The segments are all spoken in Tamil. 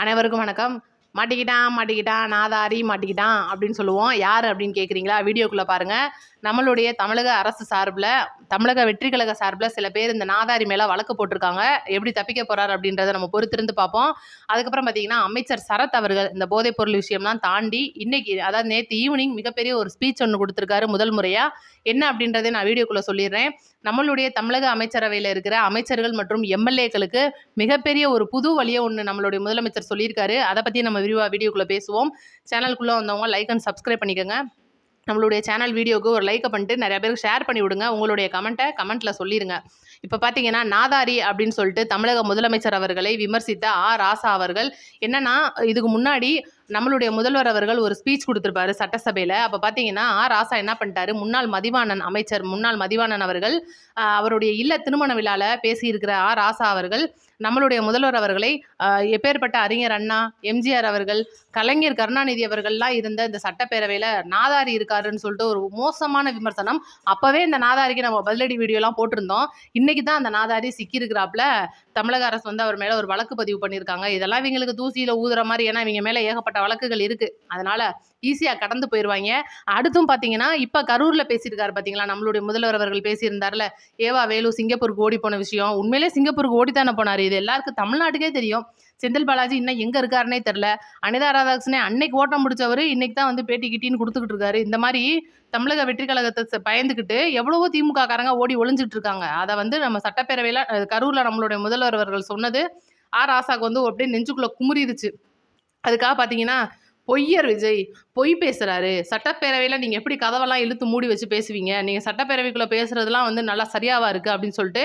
அனைவருக்கும் வணக்கம். மாட்டிக்கிட்டான் மாட்டிக்கிட்டான் நாதாரி மாட்டிக்கிட்டான் அப்படின்னு சொல்லுவோம். யார் அப்படின்னு கேட்குறீங்களா? வீடியோக்குள்ளே பாருங்கள். நம்மளுடைய தமிழக அரசு சார்பில், தமிழக வெற்றி கழக சார்பில் சில பேர் இந்த நாதாரி மேலே வழக்கு போட்டிருக்காங்க. எப்படி தப்பிக்க போகிறார் அப்படின்றத நம்ம பொறுத்திருந்து பார்ப்போம். அதுக்கப்புறம் பார்த்தீங்கன்னா, அமைச்சர் சரத் அவர்கள் இந்த போதைப்பொருள் விஷயம்லாம் தாண்டி இன்னைக்கு, அதாவது நேற்று ஈவினிங் மிகப்பெரிய ஒரு ஸ்பீச் ஒன்று கொடுத்துருக்காரு முதல் முறையாக. என்ன அப்படின்றதை நான் வீடியோக்குள்ளே சொல்லிடுறேன். நம்மளுடைய தமிழக அமைச்சரவையில் இருக்கிற அமைச்சர்கள் மற்றும் எம்எல்ஏக்களுக்கு மிகப்பெரிய ஒரு புது வழியை ஒன்று நம்மளுடைய முதலமைச்சர் சொல்லியிருக்காரு. அதை பற்றி நம்ம விரிவாக வீடியோக்குள்ளே பேசுவோம். சேனலுக்குள்ளே வந்தவங்க லைக் அண்ட் சப்ஸ்கிரைப் பண்ணிக்கோங்க. நம்மளுடைய சேனல் வீடியோவுக்கு ஒரு லைக்கை பண்ணிட்டு நிறைய பேருக்கு ஷேர் பண்ணி விடுங்க. உங்களுடைய கமெண்ட்டில் சொல்லிடுங்க. இப்போ பார்த்தீங்கன்னா, நாதாரி அப்படின்னு சொல்லிட்டு தமிழக முதலமைச்சர் அவர்களை விமர்சித்த ராசா அவர்கள் என்னன்னா, இதுக்கு முன்னாடி நம்மளுடைய முதல்வர் அவர்கள் ஒரு ஸ்பீச் கொடுத்துருப்பாரு சட்டசபையில். அப்போ பார்த்தீங்கன்னா, ராசா என்ன பண்ணிட்டாரு, முன்னாள் மதிவாணன் அவர்கள் அவருடைய இல்ல திருமண விழாவில் பேசியிருக்கிற ராசா அவர்கள் நம்மளுடைய முதல்வர் அவர்களை எப்பேற்பட்ட அறிஞர் அண்ணா, எம்ஜிஆர் அவர்கள், கலைஞர் கருணாநிதி அவர்கள்லாம் இருந்த இந்த சட்டப்பேரவையில் நாதாரி இருக்காருன்னு சொல்லிட்டு ஒரு மோசமான விமர்சனம். அப்போவே இந்த நாதாரிக்கு நம்ம பதிலடி வீடியோலாம் போட்டிருந்தோம். இன்னைக்கு தான் அந்த நாதாரி சிக்கியிருக்கிறாப்புல. தமிழக அரசு வந்து அவர் மேலே ஒரு வழக்கு பதிவு பண்ணியிருக்காங்க. இதெல்லாம் இவங்களுக்கு தூசியில் ஊதுற மாதிரி, ஏன்னா இவங்க மேலே ஏகப்பட்ட வழக்குகள் இருக்குது. அதனால் ஈஸியாக கடந்து போயிடுவாங்க. அடுத்தும் பார்த்தீங்கன்னா, இப்போ கரூரில் பேசியிருக்காரு பார்த்தீங்களா, நம்மளுடைய முதல்வர் அவர்கள் பேசியிருந்தார்ல, ஏவா வேலு சிங்கப்பூருக்கு ஓடி போன விஷயம். உண்மையிலே சிங்கப்பூருக்கு ஓடித்தானே போனார். இது எல்லாருக்கும் தமிழ்நாட்டுக்கே தெரியும். செந்தில் பாலாஜி இன்னும் எங்கே இருக்காருன்னே தெரில. அனிதா ராதாகிருஷ்ணன் அன்னைக்கு ஓட்டம் முடிச்சவர் இன்னைக்கு தான் வந்து பேட்டி கிட்டின்னு கொடுத்துக்கிட்டு இருக்காரு. இந்த மாதிரி தமிழக வெற்றி கழகத்தை பயந்துக்கிட்டு எவ்வளவோ திமுக காரங்க ஓடி ஒளிஞ்சிட்டு இருக்காங்க. அதை வந்து நம்ம சட்டப்பேரவையில் கரூரில் நம்மளுடைய முதல்வர் அவர்கள் சொன்னது ராசாக்கு வந்து அப்படியே நெஞ்சுக்குள்ளே குமுறிடுச்சு. அதுக்காக பார்த்தீங்கன்னா, பொய்யர் விஜய் பொய் பேசுகிறாரு. சட்டப்பேரவையில் நீங்கள் எப்படி கதவெல்லாம் இழுத்து மூடி வச்சு பேசுவீங்க? நீங்கள் சட்டப்பேரவைக்குள்ளே பேசுகிறதுலாம் வந்து நல்லா சரியாவா இருக்குது அப்படின்னு சொல்லிட்டு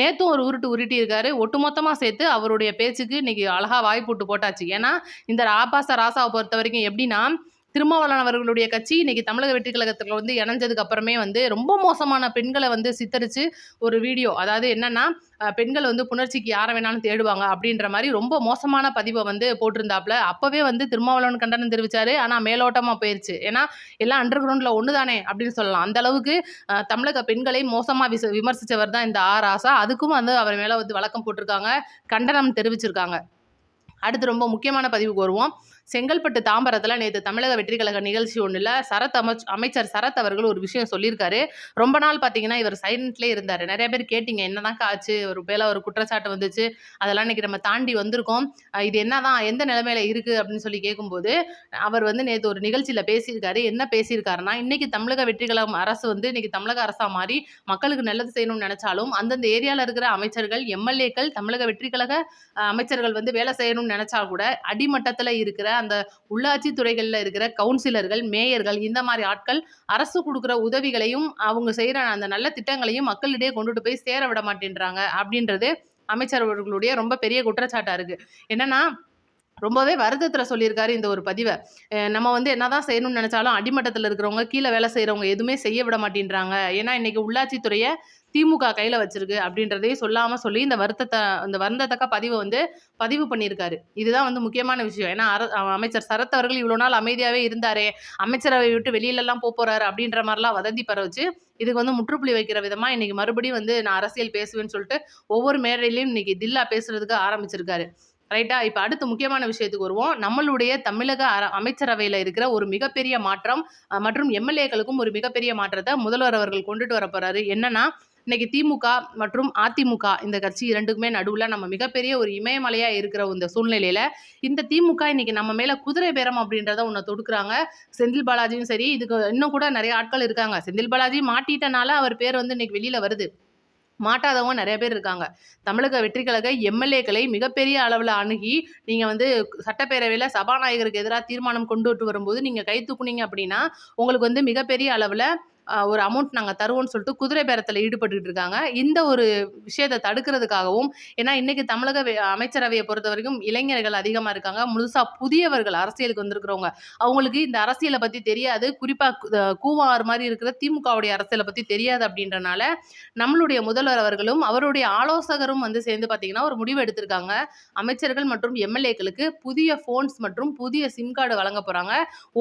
நேற்றும் ஒரு உருட்டி இருக்காரு. ஒட்டுமொத்தமாக சேர்த்து அவருடைய பேச்சுக்கு இன்றைக்கி அழகாக வாய் போட்டாச்சு. ஏன்னா இந்த ஆபாச ராசாவை பொறுத்த வரைக்கும் எப்படின்னா, திருமாவளவன் அவர்களுடைய கட்சி இன்னைக்கு தமிழக வெற்றி கழகத்தில் வந்து இணைஞ்சதுக்கு அப்புறமே வந்து ரொம்ப மோசமான பெண்களை வந்து சித்தரித்து ஒரு வீடியோ, அதாவது என்னன்னா, பெண்கள் வந்து புணர்ச்சிக்கு யாரை வேணாலும் தேடுவாங்க அப்படின்ற மாதிரி ரொம்ப மோசமான பதிவை வந்து போட்டிருந்தாப்புல. அப்போவே வந்து திருமாவளவன் கண்டனம் தெரிவித்தார். ஆனால் மேலோட்டமாக போயிடுச்சு. ஏன்னா எல்லாம் அண்டர் கிரவுண்டில் ஒன்று தானே அப்படின்னு சொல்லலாம். அந்த அளவுக்கு தமிழக பெண்களை மோசமாக விமர்சித்தவர் தான் இந்த ராசா. அதுக்கும் வந்து அவர் மேலே வந்து வழக்கம் போட்டிருக்காங்க, கண்டனம் தெரிவிச்சிருக்காங்க. அடுத்து ரொம்ப முக்கியமான பதிவுக்கு வருவோம். செங்கல்பட்டு தாம்பரத்தில் நேற்று தமிழக வெற்றி கழக நிகழ்ச்சி ஒன்றில் அமைச்சர் சரத் அவர்கள் ஒரு விஷயம் சொல்லியிருக்காரு. ரொம்ப நாள் பார்த்தீங்கன்னா இவர் சைலண்ட்லேயே இருந்தார். நிறைய பேர் கேட்டிங்க, என்னதான் ஆச்சு, ஒரு மேலே ஒரு குற்றச்சாட்டு வந்துச்சு, அதெல்லாம் இன்றைக்கி நம்ம தாண்டி வந்திருக்கோம், இது என்னதான் எந்த நிலைமையில இருக்குது அப்படின்னு சொல்லி கேட்கும்போது அவர் வந்து நேற்று ஒரு நிகழ்ச்சியில் பேசியிருக்காரு. என்ன பேசியிருக்காருன்னா, இன்றைக்கி தமிழக வெற்றி கழகம் அரசு வந்து இன்றைக்கி தமிழக அரசாக மாறி மக்களுக்கு நல்லது செய்யணும்னு நினச்சாலும் அந்தந்த ஏரியாவில் இருக்கிற அமைச்சர்கள், எம்எல்ஏக்கள், தமிழக வெற்றி கழக அமைச்சர்கள் வந்து வேலை செய்யணும்னு நினச்சா கூட அடிமட்டத்தில் இருக்கிற அந்த உள்ளாட்சி துறைகளில் இருக்கிற கவுன்சிலர்கள், மேயர்கள், இந்த மாதிரி ஆட்கள் அரசு கொடுக்குற உதவிகளையும் அவங்க செய்கிற அந்த நல்ல திட்டங்களையும் மக்களிடையே கொண்டுட்டு போய் சேர விட மாட்டேன்றாங்க அப்படின்றது அமைச்சர் அவர்களுடைய ரொம்ப பெரிய குற்றச்சாட்டா இருக்கு. என்னன்னா, ரொம்பவே வருத்தத்தில் சொல்லியிருக்காரு இந்த ஒரு பதிவை. நம்ம வந்து என்னதான் செய்யணும்னு நினச்சாலும் அடிமட்டத்தில் இருக்கிறவங்க, கீழே வேலை செய்கிறவங்க எதுவுமே செய்ய விட மாட்டேன்றாங்க. ஏன்னா இன்னைக்கு உள்ளாட்சித்துறையை திமுக கையில் வச்சிருக்கு அப்படின்றதையும் சொல்லாமல் சொல்லி இந்த வருந்தத்தக்க பதிவை வந்து பதிவு பண்ணியிருக்காரு. இதுதான் வந்து முக்கியமான விஷயம். ஏன்னா அமைச்சர் சரத் அவர்கள் இவ்வளோ நாள் அமைதியாகவே இருந்தாரே, அமைச்சரவை விட்டு வெளியிலலாம் போகிறாரு அப்படின்ற மாதிரிலாம் வதந்தி பரவச்சு இதுக்கு வந்து முற்றுப்புள்ளி வைக்கிற விதமாக இன்னைக்கு மறுபடியும் வந்து நான் அரசியல் பேசுவேன்னு சொல்லிட்டு ஒவ்வொரு மேடையிலையும் இன்னைக்கு தில்லா பேசுறதுக்கு ஆரம்பிச்சிருக்காரு. ரைட்டா? இப்போ அடுத்து முக்கியமான விஷயத்துக்கு வருவோம். நம்மளுடைய தமிழக அமைச்சரவையில் இருக்கிற ஒரு மிகப்பெரிய மாற்றம் மற்றும் எம்எல்ஏக்களுக்கும் ஒரு மிகப்பெரிய மாற்றத்தை முதல்வர் அவர்கள் கொண்டுட்டு வர போறாரு. என்னன்னா, இன்னைக்கு திமுக மற்றும் அதிமுக இந்த கட்சி இரண்டுக்குமே நடுவில் நம்ம மிகப்பெரிய ஒரு இமயமலையாக இருக்கிற இந்த சூழ்நிலையில் இந்த திமுக இன்னைக்கு நம்ம மேலே குதிரை பேரம் அப்படின்றத ஒன்று தொடுக்குறாங்க. செந்தில் பாலாஜியும் சரி, இதுக்கு இன்னும் கூட நிறைய ஆட்கள் இருக்காங்க. செந்தில் பாலாஜி மாட்டிட்டனால அவர் பேர் வந்து இன்னைக்கு வெளியில் வருது. மாட்டாதவங்க நிறைய பேர் இருக்காங்க. தமிழக வெற்றி கழக எம்எல்ஏக்களை மிகப்பெரிய அளவில் அணுகி நீங்கள் வந்து சட்டப்பேரவையில் சபாநாயகருக்கு எதிராக தீர்மானம் கொண்டுட்டு வரும்போது நீங்கள் கை தூக்குனீங்க அப்படின்னா உங்களுக்கு வந்து மிகப்பெரிய அளவில் ஒரு அமௌண்ட் நாங்கள் தருவோம்னு சொல்லிட்டு குதிரை பேரத்தில் ஈடுபட்டுக்கிட்டு இருக்காங்க. இந்த ஒரு விஷயத்தை தடுக்கிறதுக்காகவும், ஏன்னா இன்றைக்கி தமிழக அமைச்சரவையை பொறுத்த வரைக்கும் இளைஞர்கள் அதிகமாக இருக்காங்க. முழுசாக புதியவர்கள் அரசியலுக்கு வந்திருக்கிறவங்க, அவங்களுக்கு இந்த அரசியலை பற்றி தெரியாது. குறிப்பாக கூவார் மாதிரி இருக்கிற திமுகவுடைய அரசியலை பற்றி தெரியாது. அப்படின்றனால நம்மளுடைய முதல்வர் அவர்களும் அவருடைய ஆலோசகரும் வந்து சேர்ந்து பார்த்தீங்கன்னா ஒரு முடிவு எடுத்திருக்காங்க. அமைச்சர்கள் மற்றும் எம்எல்ஏக்களுக்கு புதிய ஃபோன்ஸ் மற்றும் புதிய சிம் கார்டு வழங்க போகிறாங்க.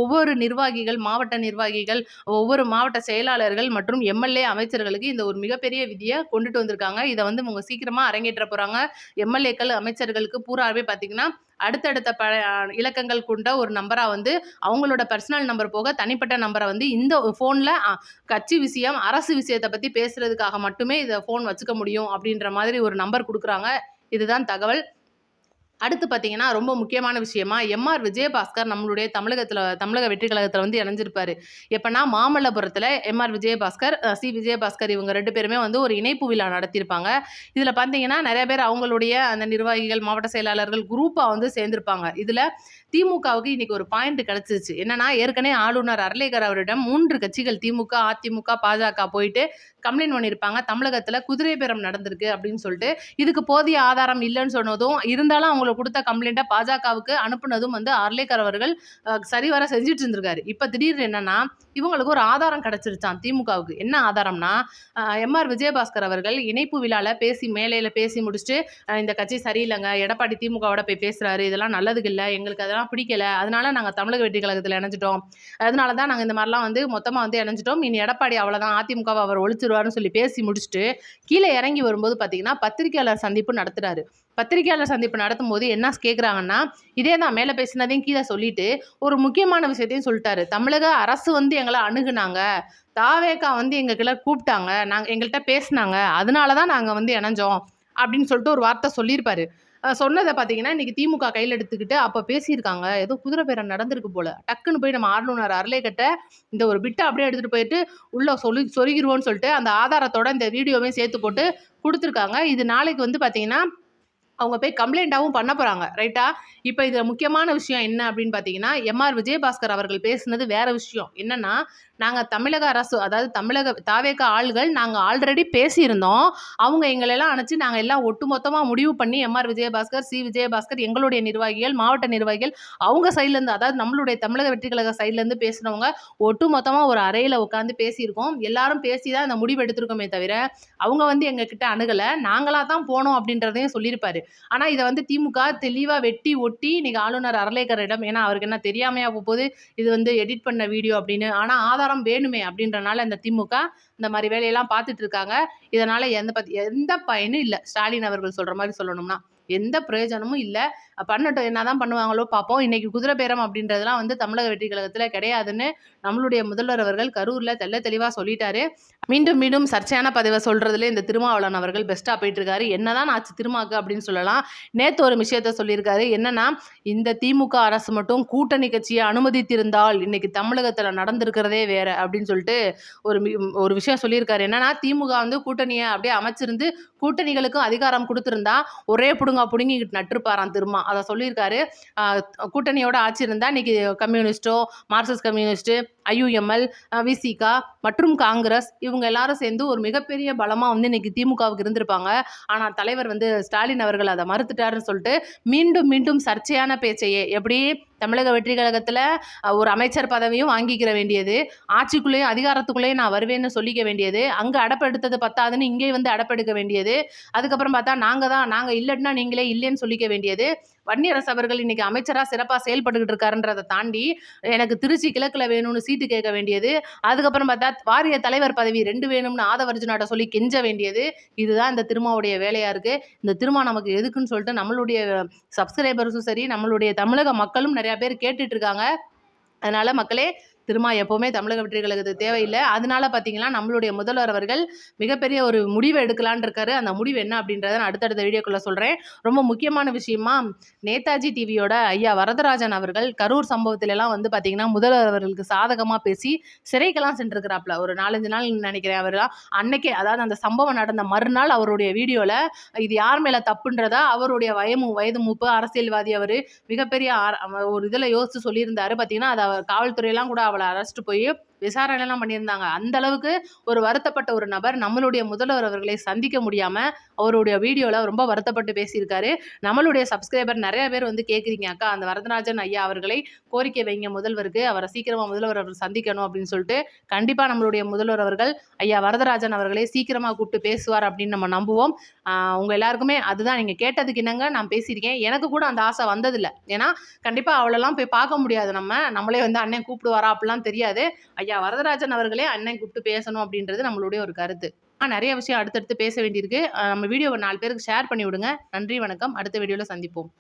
ஒவ்வொரு நிர்வாகிகள், மாவட்ட நிர்வாகிகள், ஒவ்வொரு மாவட்ட செயலாளர்கள் மற்றும் எம்எல்ஏ அமைச்சர்களுக்கு இந்த ஒரு மிகப்பெரிய விதியை கொண்டுட்டு வந்திருக்காங்க. இதை வந்து இவங்க சீக்கிரமா அரங்கேற்ற போறாங்க. எம்எல்ஏக்கள் அமைச்சர்களுக்கு பூராவே பார்த்தீங்கன்னா அடுத்தடுத்த இலக்கங்கள் கொண்ட ஒரு நம்பரா வந்து அவங்களோட பர்சனல் நம்பர் போக தனிப்பட்ட நம்பரை வந்து இந்த ஃபோனில் கட்சி விஷயம் அரசு விஷயத்தை பற்றி பேசுறதுக்காக மட்டுமே இதை ஃபோன் வச்சுக்க முடியும் அப்படின்ற மாதிரி ஒரு நம்பர் கொடுக்குறாங்க. இதுதான் தகவல். அடுத்து பார்த்தீங்கன்னா ரொம்ப முக்கியமான விஷயமா எம்ஆர் விஜயபாஸ்கர் நம்மளுடைய தமிழக வெற்றி கழகத்தில் வந்து இணைஞ்சிருப்பாரு. எப்போனா மாமல்லபுரத்தில் எம்ஆர் விஜயபாஸ்கர் சி விஜயபாஸ்கர் இவங்க 2 பேருமே வந்து ஒரு இணைப்பு விழா நடத்தியிருப்பாங்க. இதில் பார்த்தீங்கன்னா நிறைய பேர் அவங்களுடைய அந்த நிர்வாகிகள் மாவட்ட செயலாளர்கள் குரூப்பாக வந்து சேர்ந்திருப்பாங்க. இதில் திமுகவுக்கு இன்னைக்கு ஒரு பாயிண்ட் கிடைச்சிருச்சு. என்னன்னா ஏற்கனவே ஆளுநர் அர்லேகர் அவரிடம் 3 கட்சிகள் திமுக, அதிமுக, பாஜக போயிட்டு கம்ப்ளைண்ட் பண்ணியிருப்பாங்க. தமிழகத்தில் குதிரை பேரம் நடந்திருக்கு அப்படின்னு சொல்லிட்டு இதுக்கு போதிய ஆதாரம் இல்லைன்னு சொன்னதும் இருந்தாலும் அவங்களுக்கு கொடுத்த கம்ப்ளைண்ட்டை பாஜகவுக்கு அனுப்புனதும் வந்து அர்லேகர் அவர்கள் சரிவர செஞ்சுட்டு இருந்திருக்காரு. இப்போ திடீர்னு என்னன்னா இவங்களுக்கு ஒரு ஆதாரம் கிடைச்சிருச்சான் திமுகவுக்கு. என்ன ஆதாரம்னா எம்ஆர் விஜயபாஸ்கர் அவர்கள் இணைப்பு விழாவில் மேலையில் பேசி முடிச்சுட்டு இந்த கட்சி சரியில்லைங்க, எடப்பாடி திமுகவோட போய் பேசுறாரு, இதெல்லாம் நல்லதுக்கு இல்லை, எங்களுக்கு அதெல்லாம் பிடிக்கல, அதனால நாங்கள் தமிழக வெற்றி கழகத்தில் இணைஞ்சிட்டோம், அதனால தான் நாங்கள் இந்த மாதிரிலாம் வந்து மொத்தமாக வந்து இணைஞ்சிட்டோம், இனி எடப்பாடி அவ்வளோதான், அதிமுகவை அவர் ஒழிச்சிருவாருன்னு சொல்லி பேசி முடிச்சுட்டு கீழே இறங்கி வரும்போது பார்த்தீங்கன்னா பத்திரிகையாளர் சந்திப்பு நடத்துறாரு. பத்திரிகையாளர் சந்திப்பு நடத்தும் போது என்ன கேட்குறாங்கன்னா இதே தான் மேலே பேசினதையும் கீழே சொல்லிட்டு ஒரு முக்கியமான விஷயத்தையும் சொல்லிட்டாரு. தமிழக அரசு வந்து எங்களை அணுகுனாங்க, தாவேகா வந்து எங்ககிட்ட கூப்பிட்டாங்க, எங்கள்கிட்ட பேசினாங்க, அதனால தான் நாங்கள் வந்து இணைஞ்சோம் அப்படின்னு சொல்லிட்டு ஒரு வார்த்தை சொல்லியிருப்பாரு. சொன்னதை பார்த்தீங்கன்னா இன்னைக்கு திமுக கையில் எடுத்துக்கிட்டு அப்போ பேசியிருக்காங்க, ஏதோ குதிரை பேரம் நடந்திருக்கு போல, டக்குன்னு போய் நம்ம ஆளுநர் அர்லேகர்ட்ட இந்த ஒரு பிட்டை அப்படியே எடுத்துகிட்டு போயிட்டு உள்ள சொருகிருவோன்னு சொல்லிட்டு அந்த ஆதாரத்தோட இந்த வீடியோவையும் சேர்த்து போட்டு கொடுத்துருக்காங்க. இது நாளைக்கு வந்து பார்த்தீங்கன்னா அவங்க போய் கம்ப்ளைண்ட்டாகவும் பண்ண போகிறாங்க. ரைட்டா? இப்போ இதில் முக்கியமான விஷயம் என்ன அப்படின்னு பார்த்தீங்கன்னா எம்ஆர் விஜயபாஸ்கர் அவர்கள் பேசுனது வேற விஷயம். என்னன்னா நாங்கள் தமிழக அரசு அதாவது தாவேக ஆள்கள் நாங்கள் ஆல்ரெடி பேசியிருந்தோம், அவங்க எங்களெல்லாம் அனுப்பிச்சு நாங்கள் எல்லாம் ஒட்டுமொத்தமாக முடிவு பண்ணி எம்ஆர் விஜயபாஸ்கர் சி விஜயபாஸ்கர் எங்களுடைய நிர்வாகிகள் மாவட்ட நிர்வாகிகள் அவங்க சைட்லேருந்து அதாவது நம்மளுடைய தமிழக வெற்றி கழக சைட்லேருந்து பேசினவங்க ஒட்டுமொத்தமாக ஒரு அறையில் உட்காந்து பேசியிருக்கோம். எல்லாரும் பேசி தான் இந்த முடிவு எடுத்திருக்கோமே தவிர அவங்க வந்து எங்ககிட்ட அணுகலை, நாங்களாக தான் போனோம் அப்படின்றதையும் சொல்லியிருப்பாரு. ஆனால் இதை வந்து திமுக தெளிவாக வெட்டி ஒட்டி இன்னைக்கு ஆளுநர் அர்லேகரிடம், ஏன்னா அவருக்கு என்ன தெரியாமையா போகுது இது வந்து எடிட் பண்ண வீடியோ அப்படின்னு, ஆனால் ஆதாரம் வேணுமே அப்படின்றனால இந்த திமுக இந்த மாதிரி வேலையெல்லாம் பார்த்துட்டு இருக்காங்க. இதனால எந்த பயனும் இல்லை. ஸ்டாலின் அவர்கள் சொல்ற மாதிரி சொல்லணும்னா எந்த பிரயோஜனமும் இல்லை. பண்ணட்டும், என்னதான் பண்ணுவாங்களோ பார்ப்போம். இன்னைக்கு குதிரை பேரம் அப்படின்றதுலாம் வந்து தமிழக வெற்றி கழகத்தில் கிடையாதுன்னு நம்மளுடைய முதல்வர் அவர்கள் கரூரில் தெளிவாக சொல்லிட்டாரு. மீண்டும் மீண்டும் சர்ச்சையான பதிவை சொல்றதுல இந்த திருமாவளவன் அவர்கள் பெஸ்ட்டாக போயிட்டு இருக்காரு. என்னதான் ஆச்சு திருமாக்கு அப்படின்னு சொல்லலாம். நேற்று ஒரு விஷயத்த சொல்லியிருக்காரு. என்னன்னா இந்த திமுக அரசு மட்டும் கூட்டணி கட்சியை அனுமதித்திருந்தால் இன்னைக்கு தமிழகத்தில் நடந்திருக்கிறதே வேற அப்படின்னு சொல்லிட்டு ஒரு விஷயம் சொல்லியிருக்காரு. என்னன்னா திமுக வந்து கூட்டணியை அப்படியே அமைச்சிருந்து கூட்டணிகளுக்கும் அதிகாரம் கொடுத்திருந்தா ஒரே புடுங்கிட்டு நட்டுருப்பாராம் திருமா. அதை சொல்லியிருக்காரு. கூட்டணியோட ஆட்சி இருந்தால் இன்னைக்கு கம்யூனிஸ்டோ மார்க்சிஸ்ட் கம்யூனிஸ்ட் ஐயுஎம்எல் விசிகா மற்றும் காங்கிரஸ் இவங்க எல்லாரும் சேர்ந்து ஒரு மிகப்பெரிய பலமாக வந்து இன்னைக்கு திமுகவுக்கு இருந்திருப்பாங்க. ஆனால் தலைவர் வந்து ஸ்டாலின் அவர்கள் அதை மறுத்துட்டாருன்னு சொல்லிட்டு மீண்டும் மீண்டும் சர்ச்சையான பேச்சையே எப்படி தமிழக வெற்றி கழகத்தில் ஒரு அமைச்சர் பதவியும் வாங்கிக்கிற வேண்டியது, ஆட்சிக்குள்ளேயும் அதிகாரத்துக்குள்ளேயும் நான் வருவேன்னு சொல்லிக்க வேண்டியது, அங்கே அடப்பெடுத்தது பத்தாதுன்னு இங்கே வந்து அடப்பெடுக்க வேண்டியது, அதுக்கப்புறம் பார்த்தா நாங்கள் இல்லைன்னா நீங்களே இல்லைன்னு சொல்லிக்க வேண்டியது, வன்னியரசு அவர்கள் இன்னைக்கு அமைச்சராக சிறப்பாக செயல்பட்டுக்கிட்டு இருக்காருன்றதை தாண்டி எனக்கு திருச்சி கிழக்கில் வேணும்னு சீட்டு கேட்க வேண்டியது, அதுக்கப்புறம் பார்த்தா வாரிய தலைவர் பதவி 2 வேணும்னு ஆதவர்ஜுனாட்ட சொல்லி கெஞ்ச வேண்டியது. இதுதான் இந்த திருமாவுடைய வேலையாக இருக்குது. இந்த திருமா நமக்கு எதுக்குன்னு சொல்லிட்டு நம்மளுடைய சப்ஸ்கிரைபர்ஸும் சரி நம்மளுடைய தமிழக மக்களும் நிறையா பேர் கேட்டுட்டு இருக்காங்க. அதனால மக்களே திருமா எப்போவுமே தமிழக வெற்றி கழகத்துக்கு தேவையில்லை. அதனால பார்த்தீங்கன்னா நம்மளுடைய முதல்வர் அவர்கள் மிகப்பெரிய ஒரு முடிவை எடுக்கலான் இருக்காரு. அந்த முடிவு என்ன அப்படின்றத நான் அடுத்தடுத்த வீடியோக்குள்ளே சொல்கிறேன். ரொம்ப முக்கியமான விஷயமா நேதாஜி டிவியோட ஐயா வரதராஜன் அவர்கள் கரூர் சம்பவத்திலலாம் வந்து பார்த்தீங்கன்னா முதல்வர் அவர்களுக்கு சாதகமாக பேசி சிறைக்கெல்லாம் சென்றிருக்கிறாப்புல. ஒரு 4-5 நாள் நினைக்கிறேன். அவர்லாம் அன்னைக்கே அதாவது அந்த சம்பவம் நடந்த மறுநாள் அவருடைய வீடியோவில் இது யார் மேலே தப்புன்றதா அவருடைய வயது மூப்பு அரசியல்வாதி அவர் மிகப்பெரிய ஒரு இதில் யோசித்து சொல்லியிருந்தாரு. பார்த்தீங்கன்னா அதை காவல்துறையெல்லாம் கூட அவளை அரெஸ்ட் போய் விசாரணைலாம் பண்ணியிருந்தாங்க. அந்த அளவுக்கு ஒரு வருத்தப்பட்ட ஒரு நபர் நம்மளுடைய முதல்வர் அவர்களை சந்திக்க முடியாமல் அவருடைய வீடியோவில் ரொம்ப வருத்தப்பட்டு பேசியிருக்காரு. நம்மளுடைய சப்ஸ்கிரைபர் நிறைய பேர் வந்து கேட்குறீங்க, அக்கா அந்த வரதராஜன் ஐயா அவர்களை கோரிக்கை வைங்க முதல்வருக்கு, அவரை சீக்கிரமாக முதல்வர் அவர் சந்திக்கணும் அப்படின்னு சொல்லிட்டு. கண்டிப்பாக நம்மளுடைய முதல்வர் அவர்கள் ஐயா வரதராஜன் அவர்களை சீக்கிரமாக கூப்பிட்டு பேசுவார் அப்படின்னு நம்ம நம்புவோம். உங்கள் எல்லாருக்குமே அதுதான் நீங்கள் கேட்டதுக்கு என்னங்க நான் பேசியிருக்கேன். எனக்கு கூட அந்த ஆசை வந்ததில்லை. ஏன்னா கண்டிப்பாக அவளெல்லாம் போய் பார்க்க முடியாது. நம்மளே வந்து அண்ணன் கூப்பிடுவாரா அப்படிலாம் தெரியாது. ஐயா வரதராஜன் அவர்களே அண்ணன் கூப்பிட்டு பேசணும் அப்படின்றது நம்மளுடைய ஒரு கருத்து. நிறைய விஷயம் அடுத்தடுத்து பேச வேண்டியிருக்கு. நம்ம வீடியோவை 4 பேருக்கு ஷேர் பண்ணி விடுங்க. நன்றி, வணக்கம். அடுத்த வீடியோவில் சந்திப்போம்.